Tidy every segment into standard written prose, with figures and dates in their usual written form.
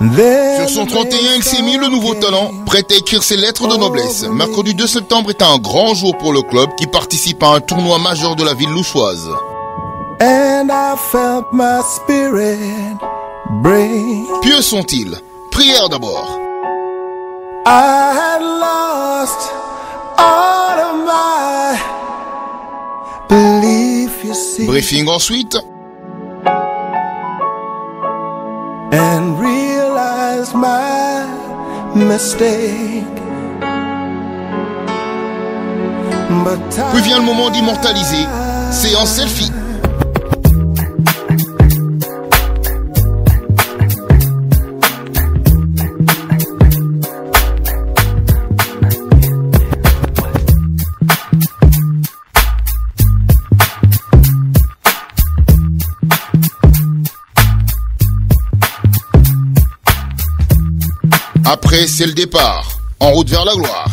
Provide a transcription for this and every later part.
Sur son 31, il s'est mis le nouveau talent, prêt à écrire ses lettres de noblesse. Mercredi 2 septembre est un grand jour pour le club qui participe à un tournoi majeur de la ville louchoise. Pieux sont-ils? Prière d'abord. Briefing ensuite. And realize my mistake. Puis vient le moment d'immortaliser. Séance selfie. Après, c'est le départ, en route vers la gloire.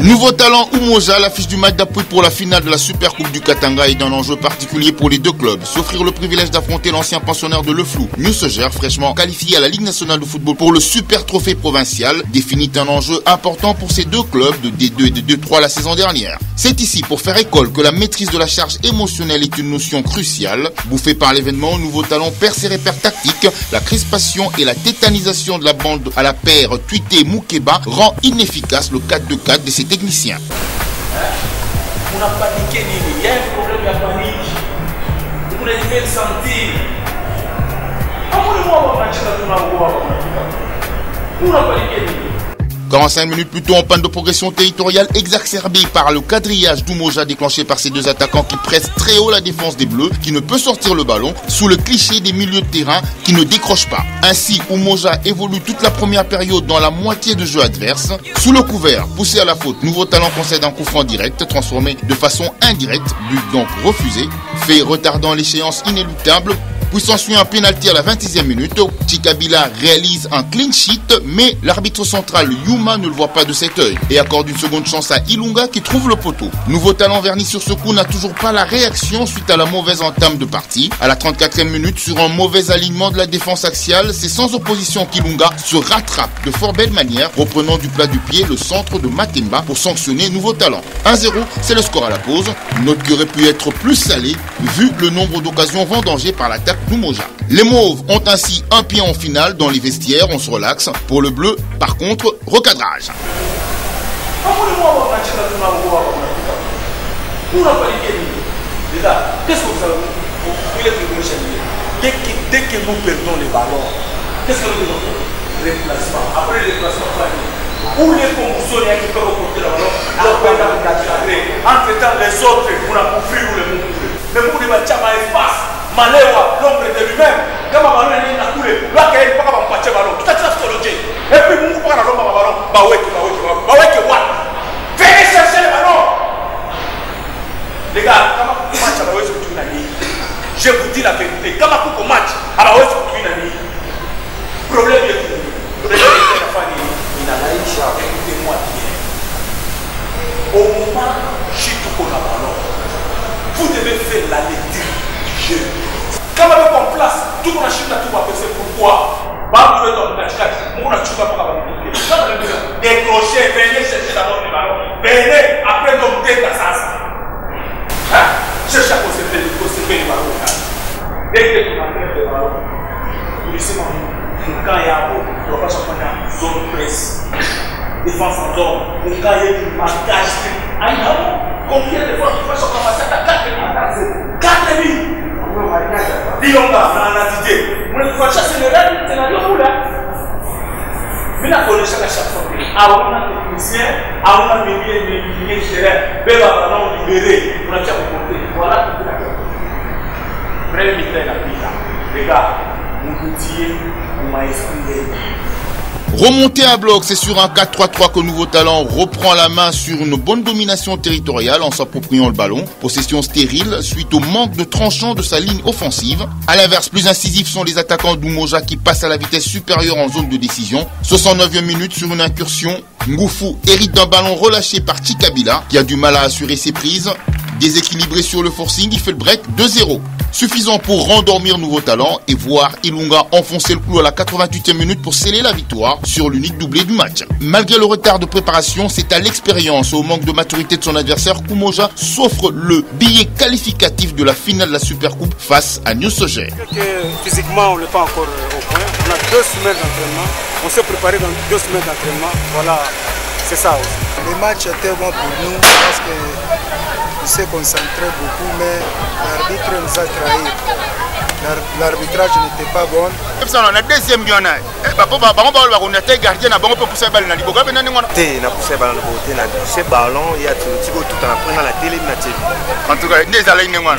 Nouveau talent Umoja, l'affiche du match d'appui pour la finale de la Super Coupe du Katanga est d'un enjeu particulier pour les deux clubs. S'offrir le privilège d'affronter l'ancien pensionnaire de Le Flou, Newseger, fraîchement qualifié à la Ligue nationale de football pour le Super Trophée provincial, définit un enjeu important pour ces deux clubs de D2 et de D3 la saison dernière. C'est ici, pour faire école, que la maîtrise de la charge émotionnelle est une notion cruciale. Bouffé par l'événement, Nouveau Talent perd ses repères tactiques. La crispation et la tétanisation de la bande à la paire Tuité-Moukeba rend inefficace le 4-2-4 de ses techniciens. On a paniqué, il y a un problème de panique. Vous devez le sentir. On a paniqué. 45 minutes plus tôt, en panne de progression territoriale exacerbée par le quadrillage d'Umoja déclenché par ces deux attaquants qui pressent très haut la défense des Bleus, qui ne peut sortir le ballon, sous le cliché des milieux de terrain qui ne décrochent pas. Ainsi, Umoja évolue toute la première période dans la moitié de jeu adverse. Sous le couvert, poussé à la faute, Nouveau Talent concède un coup franc direct, transformé de façon indirecte, but donc refusé, fait retardant l'échéance inéluctable. Puis s'ensuit un pénalty à la 26e minute. Chikabila réalise un clean sheet, mais l'arbitre central Yuma ne le voit pas de cet œil et accorde une seconde chance à Ilunga qui trouve le poteau. Nouveau Talent verni sur ce coup n'a toujours pas la réaction suite à la mauvaise entame de partie. À la 34e minute, sur un mauvais alignement de la défense axiale, c'est sans opposition qu'Ilunga se rattrape de fort belle manière, reprenant du plat du pied le centre de Matemba pour sanctionner Nouveau Talent. 1-0, c'est le score à la pause. Note qui aurait pu être plus salée vu le nombre d'occasions vendangées par l'attaque d'Umoja. Les Mauves ont ainsi un pied en finale dans les vestiaires, on se relaxe. Pour le bleu, par contre, recadrage. Qu'est-ce que vous avez dès que nous perdons les ballons, qu'est-ce que nous faisons? Déplacement. Après le déplacement, où les convulsions qui peuvent porter le ballon, entre-temps les autres, pour la poursuivre ou les montrer. Mais pour les matchs à espace, Malewa, l'ombre de lui-même, quand ma ballon est là, là, il n'y a pas de match à ballon. Tout à fait psychologique. Et puis, nous, pour la l'ombre à ballon, bah ouais, venez chercher le ballon. Les gars, comment match à ballon, je vous dis la vérité. Comment pour match à ballon, problème est tout. Écoutez-moi bien. Au moment où je suis tout le ballon, vous devez faire la lecture du jeu. Quand on place, tout le monde achète la tour à penser pourquoi. Bah, vous êtes dans le match 4, on a tout à faire. Décrochez, venez chercher d'abord le ballon. Venez, après donc dès la sas. Cherchez à conserver le ballon. Dès que vous avez le ballon, vous laissez moi. Quand il y a un on va pas chercher une zone presse. Défense en zone. Quand il y a du marquage, combien de fois tu vas chercher à 4 minutes? Dis on va faire un attitude. On va chasser le rêve, c'est la vie là. Mais la connaissance à chaque fois. Avant un technicien, avant un milieu général, ben va non libérer pour la côté. Voilà tout la premier mi-temps la pizza. Les gars, mon petit, mon maestro. Remonté à bloc, c'est sur un 4-3-3 que Nouveau Talent reprend la main sur une bonne domination territoriale en s'appropriant le ballon. Possession stérile suite au manque de tranchant de sa ligne offensive. À l'inverse, plus incisifs sont les attaquants d'Umoja qui passent à la vitesse supérieure en zone de décision. 69e minute sur une incursion, Ngoufou hérite d'un ballon relâché par Chikabila qui a du mal à assurer ses prises. Déséquilibré sur le forcing, il fait le break 2-0. Suffisant pour rendormir Nouveau Talent et voir Ilunga enfoncer le clou à la 88e minute pour sceller la victoire sur l'unique doublé du match. Malgré le retard de préparation, c'est à l'expérience et au manque de maturité de son adversaire qu'Umoja s'offre le billet qualificatif de la finale de la Supercoupe face à New Soger. Physiquement, on n'est pas encore au point. On a 2 semaines d'entraînement. On s'est préparé dans 2 semaines d'entraînement. Voilà, c'est ça aussi. Le match était bon pour nous parce que on s'est concentré beaucoup, mais l'arbitre nous a trahis. L'arbitrage n'était pas bon. On a deuxième gardien. On a gardien na bango pour pousser balle na liboka bena ngona. Té na pousser balle na côté na ce ballon il y a tout la première la télé na TV. En tout cas, des allées ngona.